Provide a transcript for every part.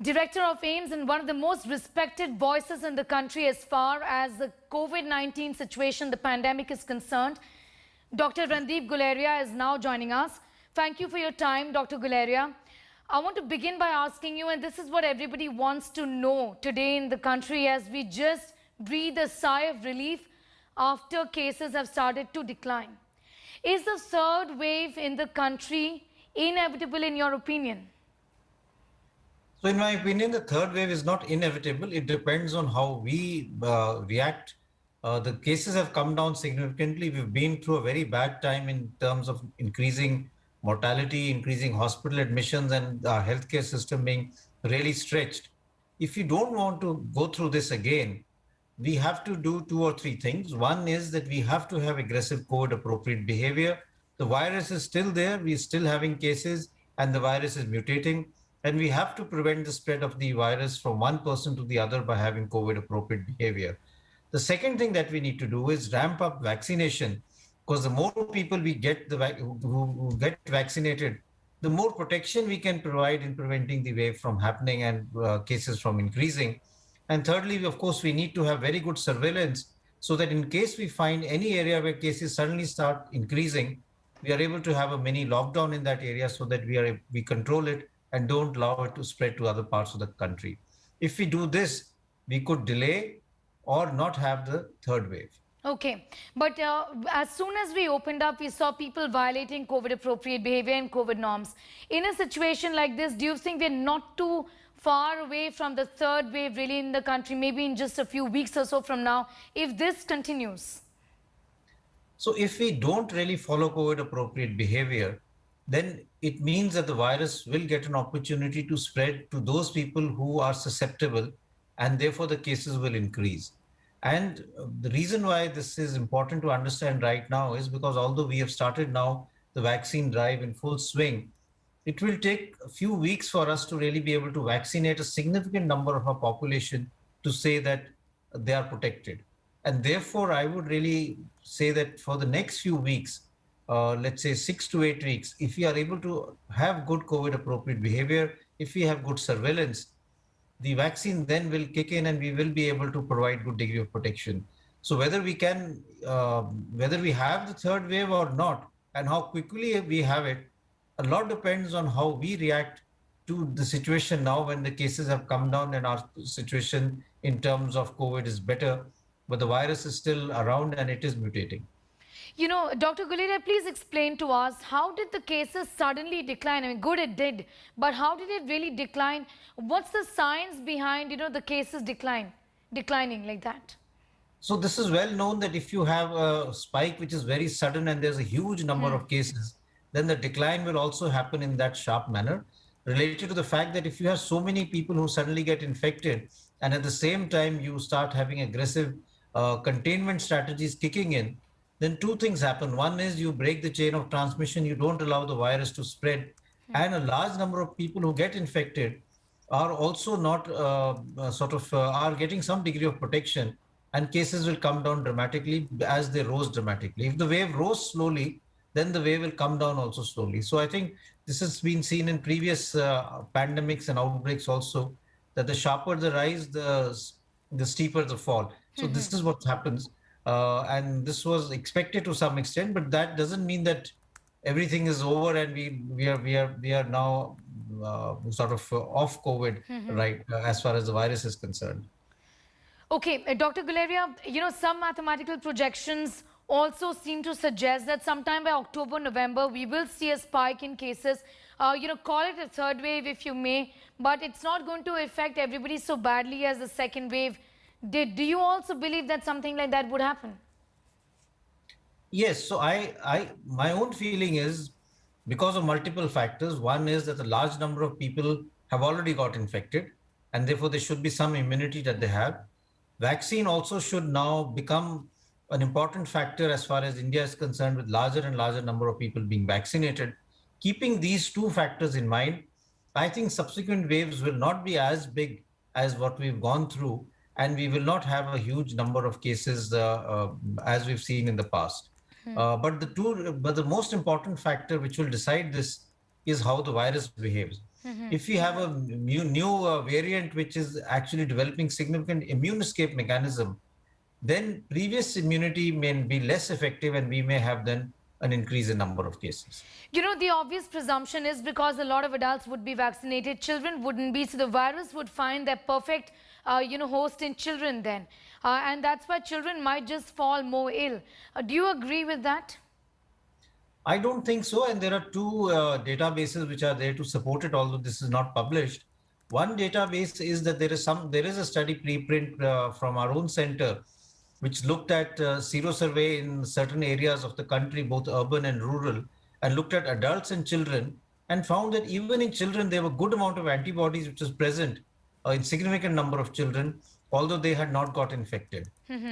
Director of AIMS and one of the most respected voices in the country as far as the COVID-19 situation, the pandemic is concerned. Dr. Randeep Guleria is now joining us. Thank you for your time, Dr. Guleria. I want to begin by asking you, and this is what everybody wants to know today in the country as we just breathe a sigh of relief after cases have started to decline. Is the third wave in the country inevitable in your opinion? So in my opinion, the third wave is not inevitable. It depends on how we react. The cases have come down significantly. We've been through a very bad time in terms of increasing mortality, increasing hospital admissions, and our healthcare system being really stretched. If you don't want to go through this again, we have to do two or three things. One is that we have to have aggressive COVID appropriate behavior. The virus is still there. We're still having cases and the virus is mutating. And we have to prevent the spread of the virus from one person to the other by having COVID appropriate behavior. The second thing that we need to do is ramp up vaccination, because the more people we get who get vaccinated, the more protection we can provide in preventing the wave from happening and cases from increasing. And thirdly, of course, we need to have very good surveillance so that in case we find any area where cases suddenly start increasing, we are able to have a mini lockdown in that area so that we control it and don't allow it to spread to other parts of the country. If we do this, we could delay or not have the third wave. Okay, but as soon as we opened up, we saw people violating COVID appropriate behavior and COVID norms. In a situation like this, do you think we're not too far away from the third wave really in the country, maybe in just a few weeks or so from now, if this continues? So if we don't really follow COVID appropriate behavior, then it means that the virus will get an opportunity to spread to those people who are susceptible, and therefore the cases will increase. And the reason why this is important to understand right now is because although we have started now the vaccine drive in full swing, it will take a few weeks for us to really be able to vaccinate a significant number of our population to say that they are protected. And therefore, I would really say that for the next few weeks, let's say 6 to 8 weeks, if we are able to have good COVID appropriate behavior, if we have good surveillance, the vaccine then will kick in and we will be able to provide good degree of protection. So whether we can, whether we have the third wave or not, and how quickly we have it, a lot depends on how we react to the situation now when the cases have come down and our situation in terms of COVID is better, but the virus is still around and it is mutating. You know, Dr. Guleria, please explain to us, how did the cases suddenly decline? I mean, good it did, but how did it really decline? What's the science behind, the cases declining like that? So this is well known that if you have a spike which is very sudden and there's a huge number of cases, then the decline will also happen in that sharp manner, related to the fact that if you have so many people who suddenly get infected and at the same time you start having aggressive containment strategies kicking in, then two things happen. One is you break the chain of transmission, you don't allow the virus to spread, and a large number of people who get infected are also not are getting some degree of protection, and cases will come down dramatically as they rose dramatically. If the wave rose slowly, then the wave will come down also slowly. So I think this has been seen in previous pandemics and outbreaks also, that the sharper the rise, the steeper the fall. So this is what happens. And this was expected to some extent, but that doesn't mean that everything is over and we are now sort of off COVID, right, as far as the virus is concerned. Okay, Dr. Guleria, some mathematical projections also seem to suggest that sometime by October, November, we will see a spike in cases. Call it a third wave if you may, but it's not going to affect everybody so badly as the second wave did. Do you also believe that something like that would happen? Yes. So my own feeling is because of multiple factors. One is that a large number of people have already got infected, and therefore there should be some immunity that they have. Vaccine also should now become an important factor as far as India is concerned, with larger and larger number of people being vaccinated. Keeping these two factors in mind, I think subsequent waves will not be as big as what we've gone through, and we will not have a huge number of cases as we've seen in the past. But the most important factor which will decide this is how the virus behaves. If we have a new variant which is actually developing significant immune escape mechanism, then previous immunity may be less effective and we may have then an increase in number of cases. You know, the obvious presumption is because a lot of adults would be vaccinated, children wouldn't be. So the virus would find their perfect, host in children then. And that's why children might just fall more ill. Do you agree with that? I don't think so. And there are two databases which are there to support it, although this is not published. One database is that there is a study preprint from our own center, which looked at sero survey in certain areas of the country, both urban and rural, and looked at adults and children, and found that even in children, there were good amount of antibodies which was present in significant number of children, although they had not got infected.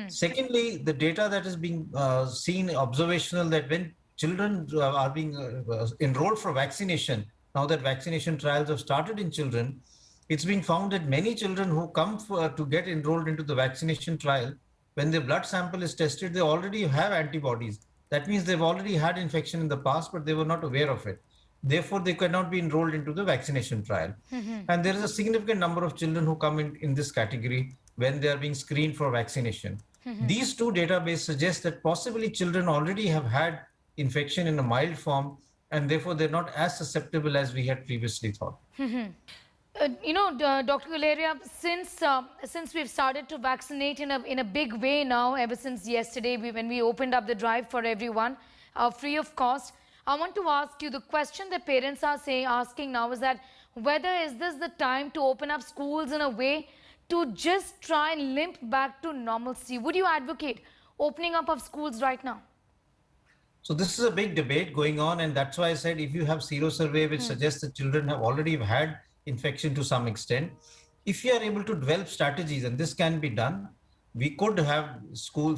Secondly, the data that is being seen observational that when children are being enrolled for vaccination, now that vaccination trials have started in children, it's been found that many children who come to get enrolled into the vaccination trial, when their blood sample is tested, they already have antibodies. That means they've already had infection in the past, but they were not aware of it. Therefore, they cannot be enrolled into the vaccination trial. And there is a significant number of children who come in this category when they are being screened for vaccination. These two databases suggest that possibly children already have had infection in a mild form, and therefore they're not as susceptible as we had previously thought. Dr. Guleria, since we've started to vaccinate in a big way now, ever since yesterday when we opened up the drive for everyone, free of cost, I want to ask you, the question that parents are asking now is that whether is this the time to open up schools in a way to just try and limp back to normalcy? Would you advocate opening up of schools right now? So this is a big debate going on, and that's why I said if you have sero survey which suggests that children have already had infection to some extent, if you are able to develop strategies, and this can be done, we could have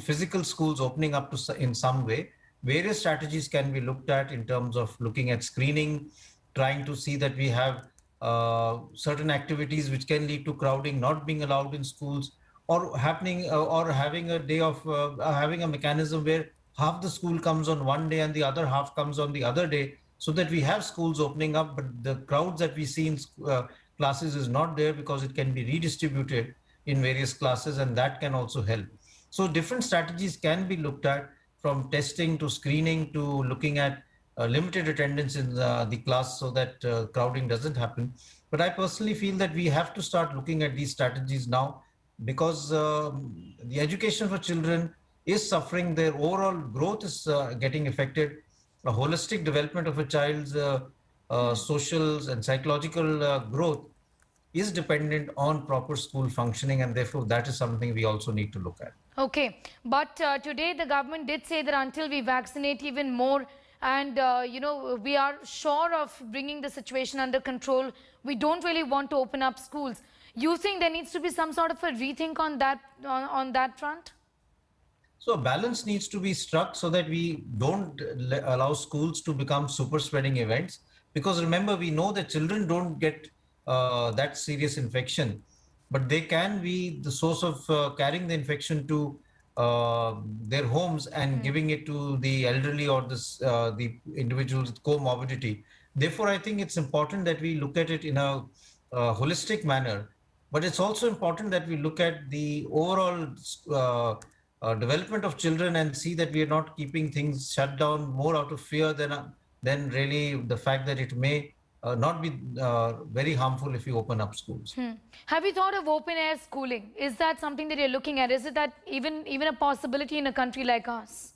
physical schools opening up in some way. Various strategies can be looked at in terms of looking at screening, trying to see that we have certain activities which can lead to crowding not being allowed in schools, or happening or having a day of having a mechanism where half the school comes on one day and the other half comes on the other day, so that we have schools opening up, but the crowds that we see in classes is not there because it can be redistributed in various classes, and that can also help. So different strategies can be looked at, from testing to screening to looking at limited attendance in the class so that crowding doesn't happen. But I personally feel that we have to start looking at these strategies now, because the education for children is suffering. Their overall growth is getting affected. A holistic development of a child's social and psychological growth is dependent on proper school functioning, and therefore that is something we also need to look at. Okay, but today the government did say that until we vaccinate even more and we are sure of bringing the situation under control, we don't really want to open up schools. You think there needs to be some sort of a rethink on that front? So a balance needs to be struck so that we don't allow schools to become super spreading events. Because remember, we know that children don't get that serious infection, but they can be the source of carrying the infection to their homes and giving it to the elderly or the individuals with comorbidity. Therefore, I think it's important that we look at it in a holistic manner, but it's also important that we look at the overall development of children and see that we are not keeping things shut down more out of fear than really the fact that it may not be very harmful if you open up schools. Have you thought of open air schooling? Is that something that you're looking at? Is it that even a possibility in a country like us?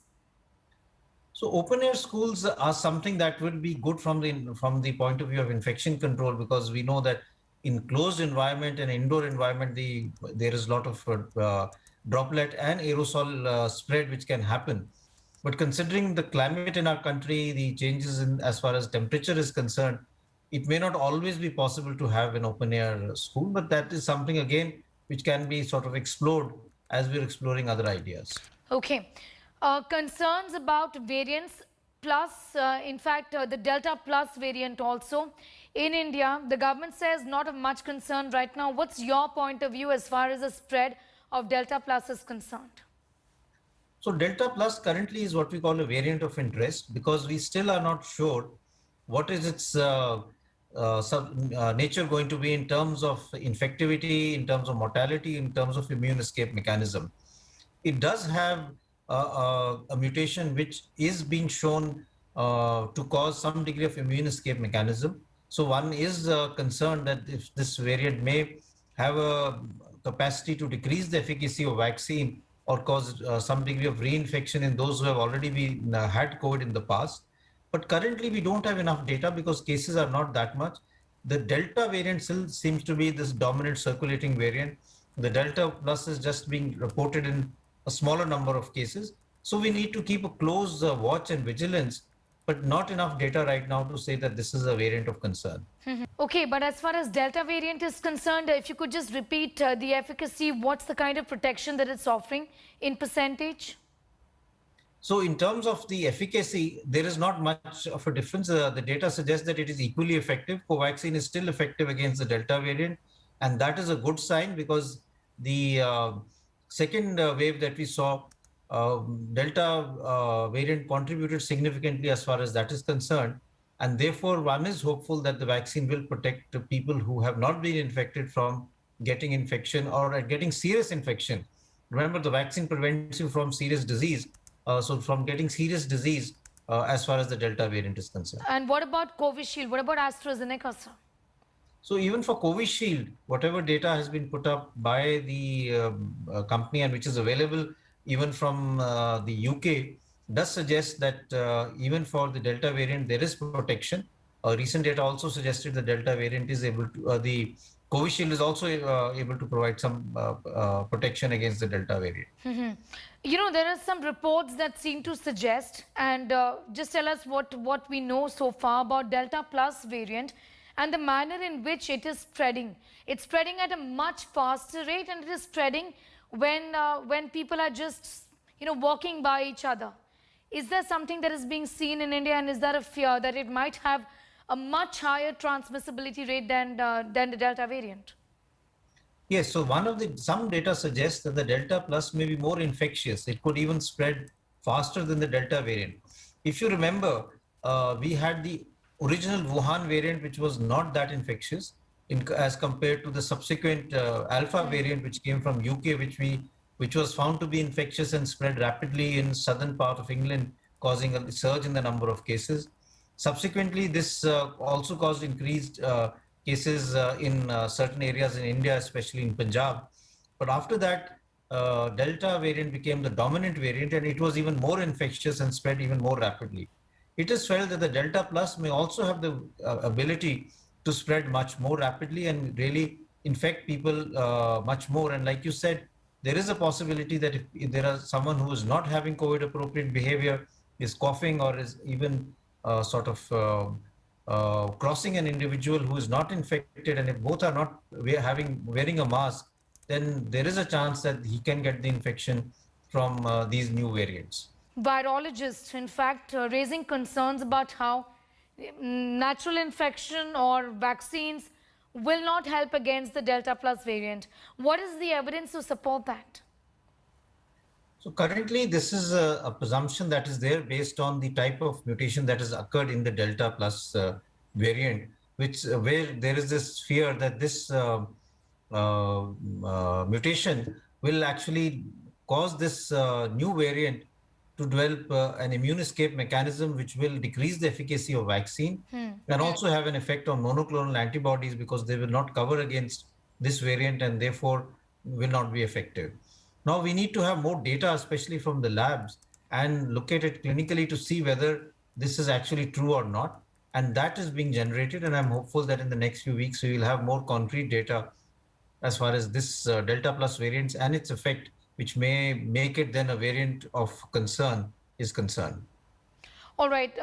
So open air schools are something that would be good from the point of view of infection control, because we know that in closed environment and indoor environment, there is a lot of droplet and aerosol spread which can happen. But considering the climate in our country, the changes in as far as temperature is concerned, it may not always be possible to have an open air school, but that is something again which can be sort of explored as we're exploring other ideas. Okay. Concerns about variants plus, in fact, the Delta Plus variant also in India, the government says not of much concern right now. What's your point of view as far as the spread of Delta Plus is concerned? So Delta Plus currently is what we call a variant of interest, because we still are not sure what is its nature going to be in terms of infectivity, in terms of mortality, in terms of immune escape mechanism? It does have a mutation which is being shown to cause some degree of immune escape mechanism. So one is concerned that if this variant may have a capacity to decrease the efficacy of vaccine or cause some degree of reinfection in those who have already been had COVID in the past. But currently we don't have enough data because cases are not that much. The Delta variant still seems to be this dominant circulating variant. The Delta plus is just being reported in a smaller number of cases. So we need to keep a close watch and vigilance, but not enough data right now to say that this is a variant of concern. Okay, but as far as Delta variant is concerned, if you could just repeat the efficacy, what's the kind of protection that it's offering in percentage? So in terms of the efficacy, there is not much of a difference. The data suggests that it is equally effective. Covaxin is still effective against the Delta variant. And that is a good sign because the second wave that we saw, Delta variant contributed significantly as far as that is concerned. And therefore, one is hopeful that the vaccine will protect the people who have not been infected from getting infection or getting serious infection. Remember, the vaccine prevents you from serious disease. So from getting serious disease as far as the Delta variant is concerned. And what about Covishield? What about AstraZeneca, sir? So even for Covishield, whatever data has been put up by the company and which is available even from the UK does suggest that even for the Delta variant, there is protection. Recent data also suggested the Delta variant is able to, the Covishield is also able to provide some protection against the Delta variant. You know, there are some reports that seem to suggest, and just tell us what we know so far about Delta Plus variant and the manner in which it is spreading. It's spreading at a much faster rate, and it is spreading when people are just, walking by each other. Is there something that is being seen in India, and is there a fear that it might have a much higher transmissibility rate than the Delta variant? Yes, so some data suggests that the Delta Plus may be more infectious. It could even spread faster than the Delta variant. If you remember, we had the original Wuhan variant, which was not that infectious as compared to the subsequent Alpha variant, which came from UK, which was found to be infectious and spread rapidly in southern part of England, causing a surge in the number of cases. Subsequently, this also caused increased cases in certain areas in India, especially in Punjab. But after that, Delta variant became the dominant variant, and it was even more infectious and spread even more rapidly. It is felt that the Delta Plus may also have the ability to spread much more rapidly and really infect people much more. And like you said, there is a possibility that if there is someone who is not having COVID appropriate behavior, is coughing or is even crossing an individual who is not infected, and if both are not wearing a mask, then there is a chance that he can get the infection from these new variants. Virologists, in fact, raising concerns about how natural infection or vaccines will not help against the Delta Plus variant. What is the evidence to support that? So currently, this is a presumption that is there based on the type of mutation that has occurred in the Delta Plus variant, where there is this fear that this mutation will actually cause this new variant to develop an immune escape mechanism which will decrease the efficacy of vaccine and also have an effect on monoclonal antibodies because they will not cover against this variant and therefore will not be effective. Now we need to have more data, especially from the labs, and look at it clinically to see whether this is actually true or not. And that is being generated, and I'm hopeful that in the next few weeks we will have more concrete data as far as this Delta Plus variants and its effect, which may make it then a variant of concern, is concerned. All right.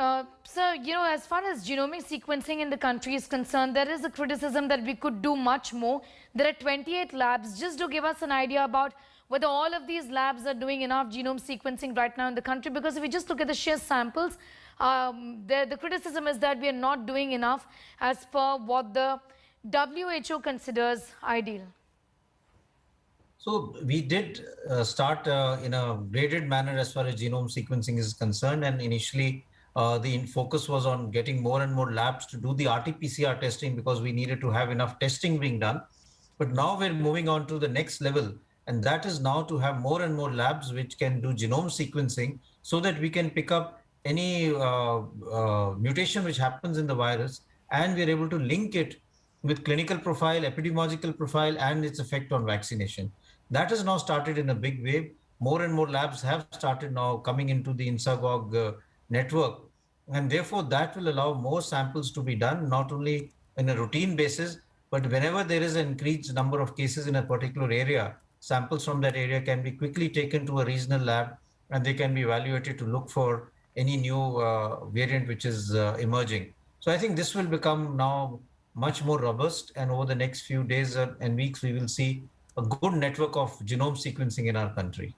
Sir, as far as genomic sequencing in the country is concerned, there is a criticism that we could do much more. There are 28 labs. Just to give us an idea about whether all of these labs are doing enough genome sequencing right now in the country, because if we just look at the sheer samples, the criticism is that we are not doing enough as per what the WHO considers ideal. So we did start in a graded manner as far as genome sequencing is concerned, and initially the focus was on getting more and more labs to do the RT-PCR testing because we needed to have enough testing being done. But now we're moving on to the next level, and that is now to have more and more labs which can do genome sequencing so that we can pick up any mutation which happens in the virus, and we're able to link it with clinical profile, epidemiological profile, and its effect on vaccination. That has now started in a big way. More and more labs have started now coming into the INSAGOG network, and therefore that will allow more samples to be done, not only in a routine basis, but whenever there is an increased number of cases in a particular area, samples from that area can be quickly taken to a regional lab and they can be evaluated to look for any new variant which is emerging. So I think this will become now much more robust, and over the next few days and weeks, we will see a good network of genome sequencing in our country.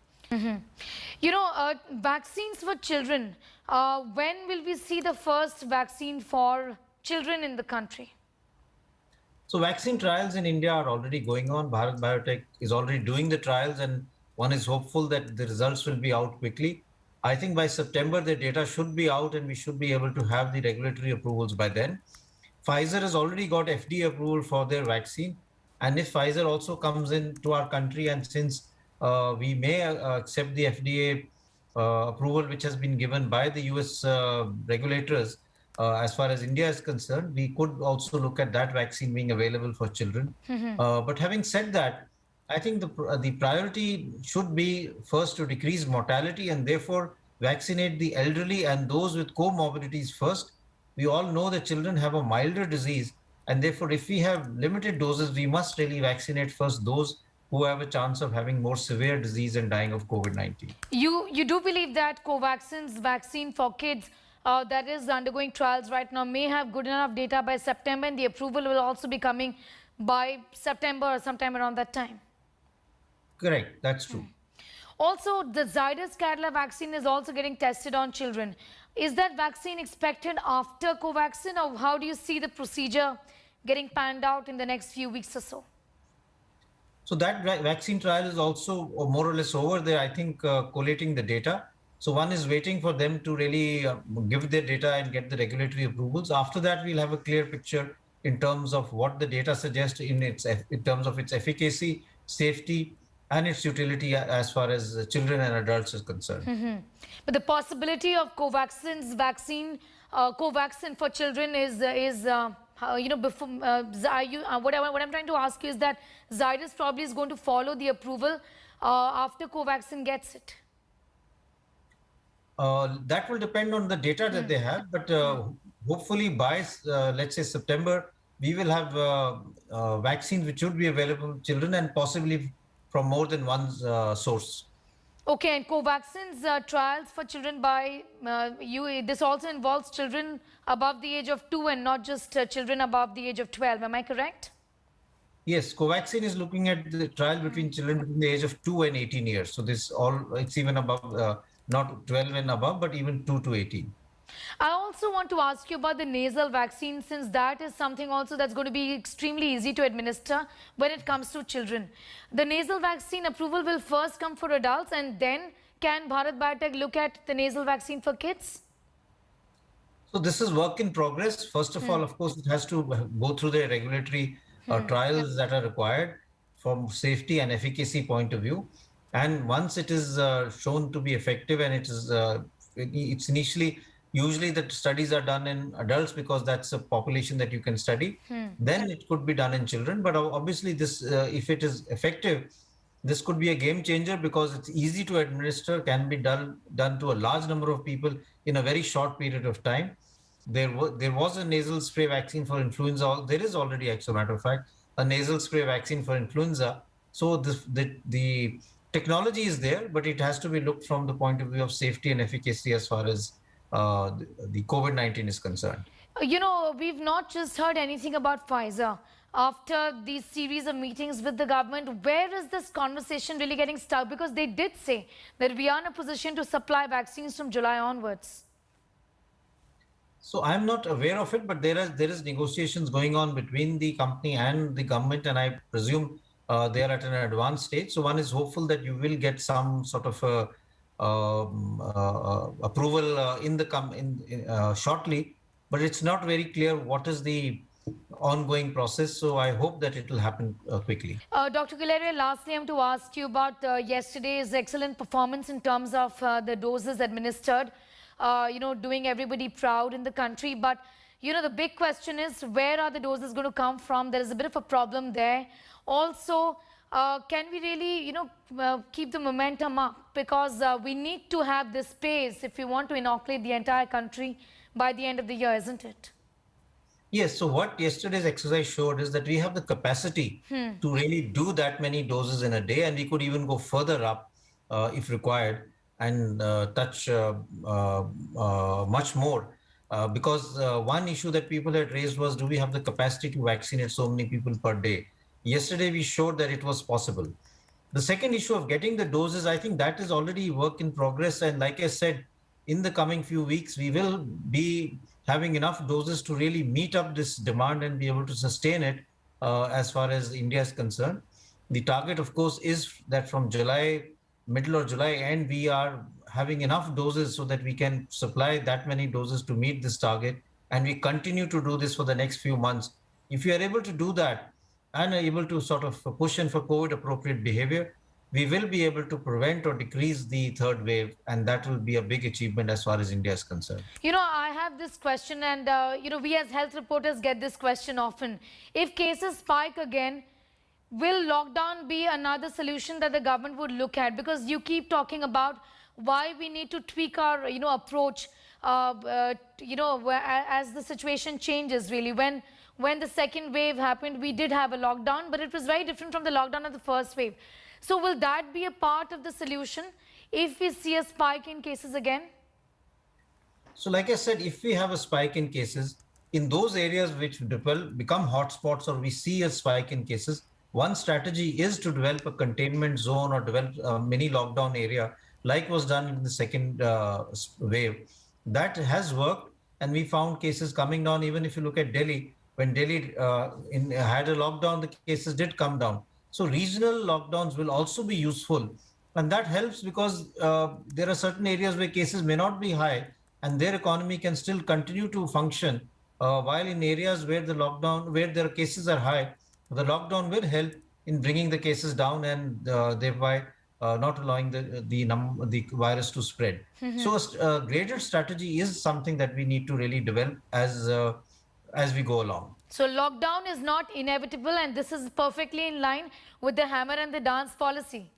Vaccines for children. When will we see the first vaccine for children in the country? So vaccine trials in India are already going on. Bharat Biotech is already doing the trials, and one is hopeful that the results will be out quickly. I think by September, the data should be out and we should be able to have the regulatory approvals by then. Pfizer has already got FDA approval for their vaccine. And if Pfizer also comes into our country, and since we may accept the FDA approval which has been given by the US regulators, as far as India is concerned, we could also look at that vaccine being available for children. But having said that, I think the priority should be first to decrease mortality and therefore vaccinate the elderly and those with comorbidities first. We all know that children have a milder disease, and therefore if we have limited doses, we must really vaccinate first those who have a chance of having more severe disease and dying of COVID-19. You do believe that Covaxin's vaccine for kids that is undergoing trials right now may have good enough data by September, and the approval will also be coming by September or sometime around that time? Correct, that's true. Also, the Zydus Cadila vaccine is also getting tested on children. Is that vaccine expected after Covaxin, or how do you see the procedure getting panned out in the next few weeks or so? So that vaccine trial is also more or less over. They're, I think, collating the data. So one is waiting for them to really give their data and get the regulatory approvals. After that, we'll have a clear picture in terms of what the data suggests in terms of its efficacy, safety, and its utility as far as children and adults is concerned. But the possibility of Covaxin's vaccine, Covaxin for children what I'm trying to ask you is that Zydus probably is going to follow the approval after Covaxin gets it. That will depend on the data that they have, but hopefully by, let's say, September, we will have vaccines which should be available to children and possibly from more than one source. Okay, and Covaxin's trials for children by this also involves children above the age of 2 and not just children above the age of 12. Am I correct? Yes, Covaxin is looking at the trial between children between the age of 2 and 18 years. So it's even above, not 12 and above, but even 2 to 18. I also want to ask you about the nasal vaccine, since that is something also that's going to be extremely easy to administer when it comes to children. The nasal vaccine approval will first come for adults, and then can Bharat Biotech look at the nasal vaccine for kids? So this is work in progress. First of all, of course, it has to go through the regulatory trials that are required from safety and efficacy point of view. And once it is shown to be effective, and it's initially, usually the studies are done in adults because that's a population that you can study. Then it could be done in children. But obviously this, if it is effective, this could be a game changer because it's easy to administer, can be done to a large number of people in a very short period of time. There was a nasal spray vaccine for influenza. There is already, as a matter of fact, a nasal spray vaccine for influenza. So the technology is there, but it has to be looked from the point of view of safety and efficacy as far as the COVID-19 is concerned. We've not just heard anything about Pfizer. After these series of meetings with the government, where is this conversation really getting stuck? Because they did say that we are in a position to supply vaccines from July onwards. So I'm not aware of it, but there is negotiations going on between the company and the government, and I presume they are at an advanced stage. So one is hopeful that you will get some sort of approval shortly, but it's not very clear what is the ongoing process. So I hope that it will happen quickly. Dr. Guleria, lastly, I'm to ask you about yesterday's excellent performance in terms of the doses administered, doing everybody proud in the country. But, the big question is, where are the doses going to come from? There is a bit of a problem there. Also, can we really, keep the momentum up? Because we need to have this pace if we want to inoculate the entire country by the end of the year, isn't it? Yes, so what yesterday's exercise showed is that we have the capacity to really do that many doses in a day, and we could even go further up if required and touch much more. Because one issue that people had raised was, do we have the capacity to vaccinate so many people per day? Yesterday, we showed that it was possible. The second issue of getting the doses, I think that is already work in progress. And like I said, in the coming few weeks, we will be having enough doses to really meet up this demand and be able to sustain it as far as India is concerned. The target, of course, is that from July, middle or July end, we are having enough doses so that we can supply that many doses to meet this target. And we continue to do this for the next few months. If we are able to do that and are able to sort of push in for COVID appropriate behavior, we will be able to prevent or decrease the third wave, and that will be a big achievement as far as India is concerned. I have this question, and we as health reporters get this question often. If cases spike again, will lockdown be another solution that the government would look at? Because you keep talking about why we need to tweak our approach as the situation changes. Really, when the second wave happened, we did have a lockdown, but it was very different from the lockdown of the first wave. So will that be a part of the solution if we see a spike in cases again? So like I said, if we have a spike in cases, in those areas which become hotspots or we see a spike in cases, one strategy is to develop a containment zone or develop a mini lockdown area like was done in the second wave. That has worked, and we found cases coming down. Even if you look at Delhi, when Delhi had a lockdown, the cases did come down. So regional lockdowns will also be useful, and that helps because there are certain areas where cases may not be high and their economy can still continue to function, while in areas where their cases are high, the lockdown will help in bringing the cases down and thereby not allowing the virus to spread. So a graded strategy is something that we need to really develop as we go along. So lockdown is not inevitable, and this is perfectly in line with the hammer and the dance policy.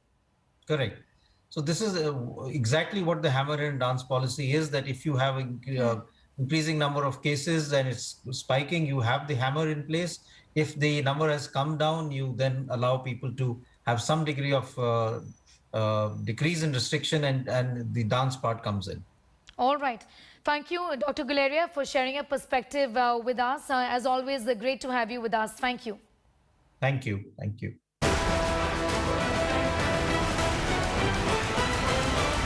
Correct. So this is exactly what the hammer and dance policy is, that if you have an increasing number of cases and it's spiking, you have the hammer in place. If the number has come down, you then allow people to have some degree of decrease in restriction, and the dance part comes in. All right. Thank you, Dr. Guleria, for sharing your perspective with us. As always, great to have you with us. Thank you. Thank you. Thank you.